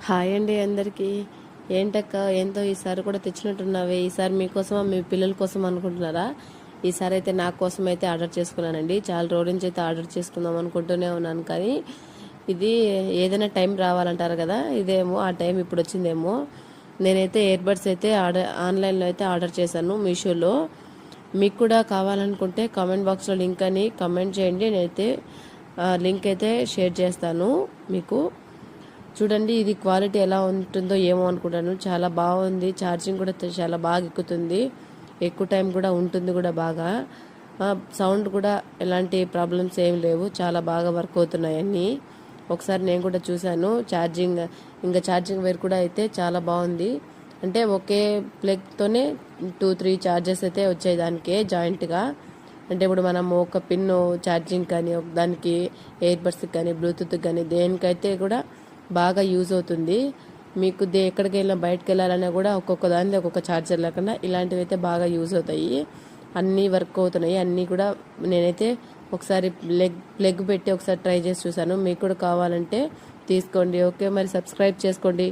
Hi అండి అందరికీ. ఏంటక్క ఏంతో ఈసారి కూడా తెచ్చినట్టున్నావే, ఈసారి మీకోసమా మీ పిల్లల కోసం అనుకుంటున్నారా? ఈసారి అయితే నా కోసం అయితే ఆర్డర్ చేసుకున్నానండి. చాలా రోజుల నుంచి అయితే ఆర్డర్ చేసుకుందాం అనుకుంటూనే ఉన్నాను, కానీ ఇది ఏదైనా టైం రావాలంటారు కదా, ఇదేమో ఆ టైం ఇప్పుడు వచ్చిందేమో. నేనైతే ఇయర్ బడ్స్ అయితే ఆన్లైన్లో అయితే ఆర్డర్ చేశాను మీషోలో. మీకు కూడా కావాలనుకుంటే కామెంట్ బాక్స్లో లింక్ అని కామెంట్ చేయండి, నేనైతే లింక్ అయితే షేర్ చేస్తాను మీకు. చూడండి ఇది క్వాలిటీ ఎలా ఉంటుందో ఏమో అనుకుంటాను. చాలా బాగుంది, ఛార్జింగ్ కూడా చాలా బాగా ఎక్కుతుంది, ఎక్కువ టైం కూడా ఉంటుంది కూడా బాగా. సౌండ్ కూడా ఎలాంటి ప్రాబ్లమ్స్ ఏం లేవు, చాలా బాగా వర్క్ అవుతున్నాయి అన్నీ. ఒకసారి నేను కూడా చూశాను ఛార్జింగ్, ఇంకా ఛార్జింగ్ వైర్ కూడా అయితే చాలా బాగుంది. అంటే ఒకే ప్లగ్తోనే 2-3 ఛార్జెస్ అయితే వచ్చాయి దానికే జాయింట్గా. అంటే ఇప్పుడు మనం ఒక పిన్ను ఛార్జింగ్ కానీ, దానికి ఎయిర్ బడ్స్కి కానీ, బ్లూటూత్కి కానీ, దేనికైతే కూడా బాగా యూజ్ అవుతుంది. మీకు ఎక్కడికి వెళ్ళినా బయటకు వెళ్ళాలన్నా కూడా ఒక్కొక్క దానిలో ఒక్కొక్క ఛార్జర్ లేకుండా ఇలాంటివి అయితే బాగా యూజ్ అవుతాయి. అన్నీ వర్క్ అవుతున్నాయి అన్నీ కూడా. నేనైతే ఒకసారి ప్లగ్ పెట్టి ఒకసారి ట్రై చేసి చూసాను. మీకు కూడా కావాలంటే తీసుకోండి. ఓకే, మరి సబ్స్క్రైబ్ చేసుకోండి.